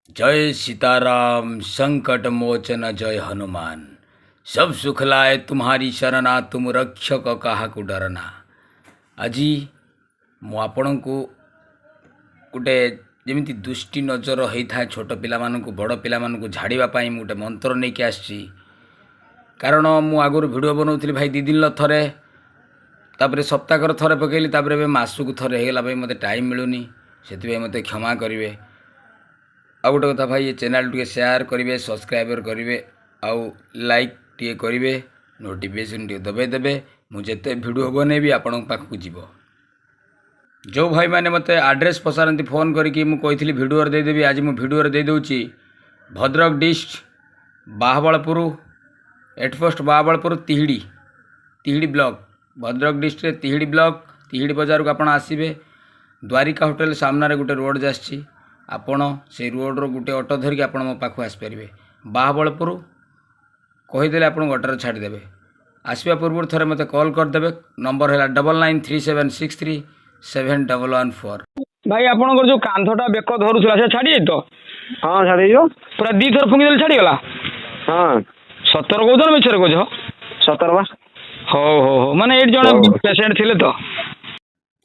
जय सीताराम संकट मोचन जय हनुमान। सब सुख लाए तुम्हारी शरणा, तुम रक्षक काहाकु डरना। आज मु आपण को गोटे जमी दुष्टि नजर होता है छोट पिला बड़ पिला झाड़ापी गोटे मंत्र नहीं कि आसी। कारण मु आगुरी भिड बनाऊली भाई 2 दिन थे, तापर सप्ताहर थे पकईली, तापर मसकू थे होगा भाई मत टाइम मिलूनी, से मत क्षमा करेंगे। आ गोटे कथा भाई, ये चैनल टे शेयर करेंगे, सब्सक्राइबर करेंगे, आउ लाइक टे करेंगे, नोटिफिकेशन टे दबाई देवे। मुझे भिडियो बनैबी आपण पाखक जीव। जो भाई मैंने मत आड्रेस पचारती फोन करके मुझे भिडियो देदेवी, आज मुझे भिडियो दे दूची। Bhadrak district Bahabalpur at post Bahabalpur Tihidi block, Bhadrak district Tihidi block, Tihidi बजार को आप आसवे। द्वारिका होटेल सामने गोटे रोड जासी, आपण से रोड रो गोटे ऑटो धरिक आप मो पाखु आसपारे। बाहबलपुर कहीदे आप ऑटो छाड़देवे। आसवा पूर्व थे मत कॉल करदे, नंबर है 9937637114। भाई आपनकर जो कांधटा बेक धरुला से छाड़ी तो? हाँ छाड़ी पूरा 2 थर फुंगी देले छाड़ीगला? हाँ 17 कौन मिछर कह 17 बा। हो हो हो माने 8 जन पेशेंट थिले तो?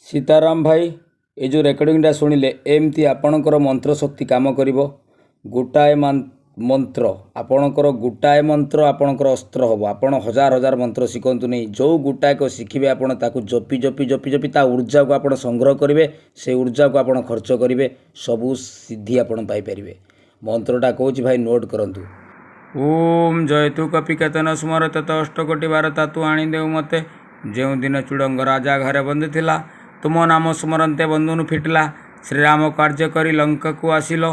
सीताराम भाई, ये जो रेकर्डिंगटा शुणिले एमती आपणकर मंत्र शक्ति काम करिवो। गोटाए मंत्र आपणकर गोटाए मंत्र आपणकर अस्त्र हम। आपण हजार हजार मंत्र शिखंतु नहीं, जो गोटाक शिखिबे आपण ताकू जपी जपी जपी जपी ता ऊर्जा को आपण संग्रह करेंगे। से ऊर्जा को आपण खर्च करेंगे, सबू सिद्धि आपण पाई परिबे। मंत्रटा कहूँ भाई, नोट करंतु। ओम जयतु कपिकेतन स्मरत अष्टकोटि भारता तू आनीदेव मते। जो दिन चूड़ंग राजा घरे बंदी थिला, तुम नाम स्मरंते बंधुनु फिटला। श्रीराम कार्य करी लंका को आसिल,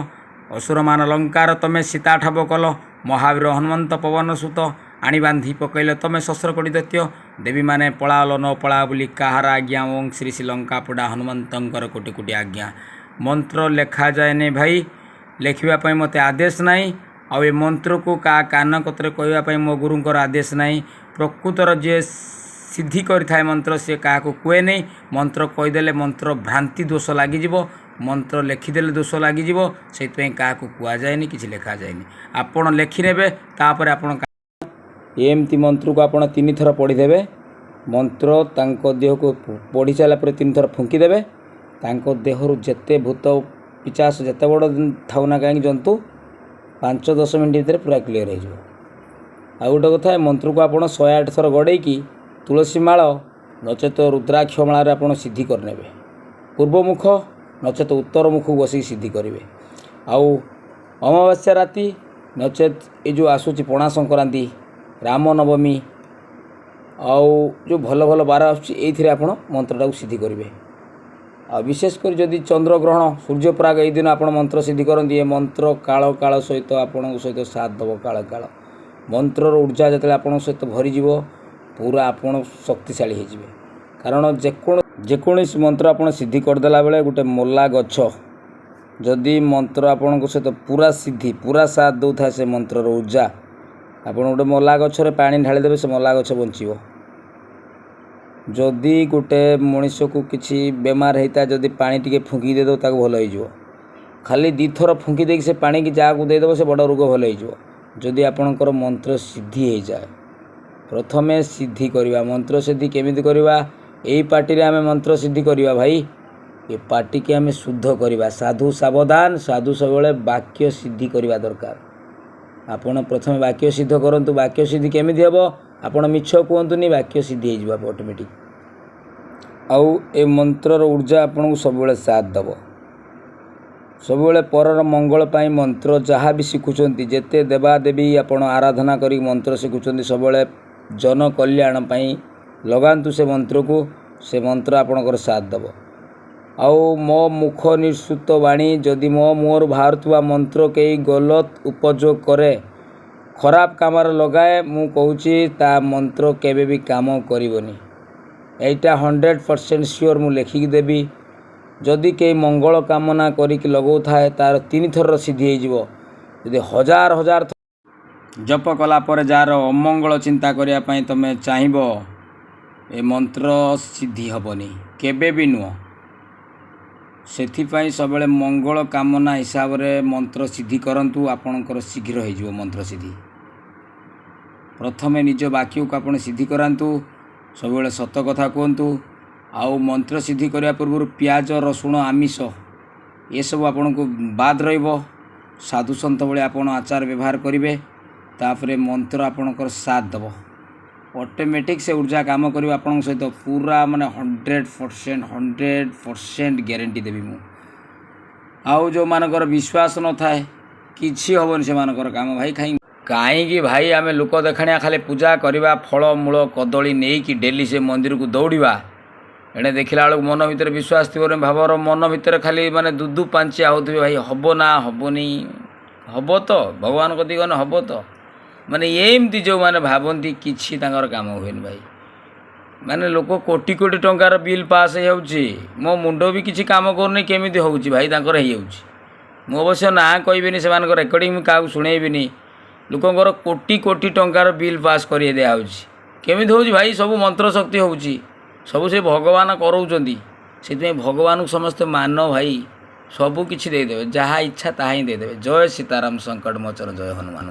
असुर मान लंकार तमे सीता ठाब कल। महावीर हनुमंत पवन सुत आनी बांधी पकईले तमे शस्त्र कोड़ी दैत्य। देवी माने पଳାल न पळा बोली काहार आज्ञा। ओं श्री श्रीलंका पड़ा हनुमंतर कोटि कोटि आज्ञा। मंत्र लेखा जाए नहीं भाई, लेखिबा मत आदेश नहीं। आउ ए मंत्र को का कान कतरे कहवाई मो गुरुंकर आदेश नहीं। प्रकृतर जे सिद्धि करिथाय मंत्र से क्या कहे नहीं। मंत्र कहीदेले मंत्र भ्रांति दोष लगिज, मंत्र लेखिदेले दोष लगिज, से क्या कहुए कि लेखा जाए। आपड़ लेखिने तापर आप एमती मंत्र को आपड़ 3 थर पढ़ीदे। मंत्र तांको देह को पढ़ी सारापर 3 थर फुंकीदेवे। तांको देहरु जेते भूत पिचास जेते बड़ थाउना कहीं जंतु 5-10 मिनट भर पूरा क्लीयर हो। आ गोटे कथा, मंत्र को आप 108 थर गड़ेकी तुलसी माଳ नचेत रुद्राक्ष माल आप सिद्धि करने। पूर्वमुख नचेत उत्तर मुख को बसिक सिद्धि करेंगे। आउ अमावास्या राति नचेत ये जो आसूची पणा संक्रांति, रामनवमी, आउ जो भल भल बार आसुच्ची आप मंत्रटा को सिद्धि करेंगे। आ विशेषकर जदि चंद्रग्रहण सूर्यपराग ये दिन आप मंत्र सिद्धि करती, ये मंत्र काल काल सहित आपण सहित साथ दब। काल काल मंत्र ऊर्जा जो आप सहित भरीज पूरा आपण शक्तिशाली हो। कारण जेकोसी मंत्र आप सिद्धि करदेला बेले गोटे मोला गछ जदि मंत्र आपण सहित पूरा सिद्धि पूरा साथ दौ था, से मंत्र ऊर्जा आप गोटे मोला गछरे पानी ढालीदेवे, से मोला गछ बंचो। जदि गोटे मनीष को किसी बेमार होता, जदि पानी टिके फुंकी देदेव ताको भल हो। खाली 2 थर फुंकी देके से पानी की जहाँ को देदेव, से बड़ रोग भल हो। जदि आपणकर मंत्र सिद्धि हो जाए, प्रथमे सिद्धि करवा। मंत्र सिद्धि केमिति करवा? यही पार्टी रे आमे मंत्र सिद्धि करवा भाई। ये पार्टी के आमे शुद्ध करवा। साधु सावधान, साधु सब वाक्य सिद्धि करवा दरकार। आपण प्रथमे वाक्य सिद्ध करंतु। वाक्य सिद्धि केमिति हेबो? आपण मिछ कहतुनी, वाक्य सिद्धि हो जाए ऑटोमेटिक। आउ ए मंत्रर ऊर्जा आपन को सब साथ दब। सब परर मंगल पाई मंत्र जहाँ भी शिखुंट, जेते देवादेवी आपण आराधना करी मंत्र शिखुंट, सब जन कल्याण पाई लगातु से मंत्र को। से मंत्र आपणकर साथ दब। आउ मो मुख निश्रुत वाणी जदि मो मुहर बाहर मंत्र कई गलत उपयोग करे, खराब काम लगाए, मु कहूँ ता मंत्र केबे भी काम करनी। एटा 100% श्योर मु लेखिकी देवी। जदि कई मंगल कामना करिक लगौ थाए, तार 3 थर सिद्धि हो। यदि हजार हजार जप कला पर जार अमंगल चिंता करने तुम चाहब, ए मंत्र सिद्धि हेनी केबे भी नुह। ସେଥିପାଇଁ ସବୁବେଳେ ମଙ୍ଗଳ କାମନା ହିସାବରେ ମନ୍ତ୍ର ସିଦ୍ଧି କରନ୍ତୁ, ଆପଣଙ୍କର ଶୀଘ୍ର ହୋଇଯିବ ମନ୍ତ୍ର ସିଦ୍ଧି। ପ୍ରଥମେ ନିଜ ବାକ୍ୟକୁ ଆପଣ ସିଦ୍ଧି କରାନ୍ତୁ, ସବୁବେଳେ ସତ କଥା କୁହନ୍ତୁ। ଆଉ ମନ୍ତ୍ର ସିଦ୍ଧି କରିବା ପୂର୍ବରୁ ପିଆଜ ରସୁଣ ଆମିଷ ଏସବୁ ଆପଣଙ୍କୁ ବାଦ ରହିବ। ସାଧୁସନ୍ଥ ଭଳି ଆପଣ ଆଚାର ବ୍ୟବହାର କରିବେ, ତାପରେ ମନ୍ତ୍ର ଆପଣଙ୍କର ସାଥ ଦେବ। ଅଟୋମେଟିକ୍ ସେ ଉର୍ଜା କାମ କରିବ ଆପଣଙ୍କ ସହିତ, ପୁରା ମାନେ 100% ଗ୍ୟାରେଣ୍ଟି ଦେବି ମୁଁ। ଆଉ ଯେଉଁମାନଙ୍କର ବିଶ୍ୱାସ ନଥାଏ କିଛି ହେବନି ସେମାନଙ୍କର କାମ ଭାଇ। କାହିଁକି ଭାଇ ଆମେ ଲୋକ ଦେଖାଣିଆ ଖାଲି ପୂଜା କରିବା, ଫଳମୂଳ କଦଳୀ ନେଇକି ଡେଲି ସେ ମନ୍ଦିରକୁ ଦୌଡ଼ିବା, ଏଣେ ଦେଖିଲା ବେଳକୁ ମନ ଭିତରେ ବିଶ୍ୱାସ ଥିବନି, ଭାବର ମନ ଭିତରେ ଖାଲି ମାନେ ଦୁଦୁ ପାଞ୍ଚିଆ ହେଉଥିବେ ଭାଇ, ହେବ ନା ହେବନି, ହେବ ତ ଭଗବାନ କତିକି ଗଲେ ହେବ ତ, ମାନେ ଏମିତି ଯେଉଁମାନେ ଭାବନ୍ତି କିଛି ତାଙ୍କର କାମ ହୁଏନି ଭାଇ। ମାନେ ଲୋକ କୋଟି କୋଟି ଟଙ୍କାର ବିଲ୍ ପାସ୍ ହେଇଯାଉଛି, ମୋ ମୁଣ୍ଡ ବି କିଛି କାମ କରୁନି କେମିତି ହେଉଛି ଭାଇ ତାଙ୍କର ହେଇଯାଉଛି। ମୁଁ ଅବଶ୍ୟ ନାଁ କହିବିନି, ସେମାନଙ୍କ ରେକର୍ଡ଼ିଂ ମୁଁ କାହାକୁ ଶୁଣେଇବିନି। ଲୋକଙ୍କର କୋଟି କୋଟି ଟଙ୍କାର ବିଲ୍ ପାସ୍ କରି ଦିଆହେଉଛି, କେମିତି ହେଉଛି ଭାଇ? ସବୁ ମନ୍ତ୍ର ଶକ୍ତି ହେଉଛି, ସବୁ ସେ ଭଗବାନ କରାଉଛନ୍ତି। ସେଥିପାଇଁ ଭଗବାନଙ୍କୁ ସମସ୍ତେ ମାନ ଭାଇ, ସବୁ କିଛି ଦେଇଦେବେ, ଯାହା ଇଚ୍ଛା ତାହା ହିଁ ଦେଇଦେବେ। ଜୟ ସୀତାରାମ, ସଙ୍କଟ ମୋଚନ, ଜୟ ହନୁମାନ।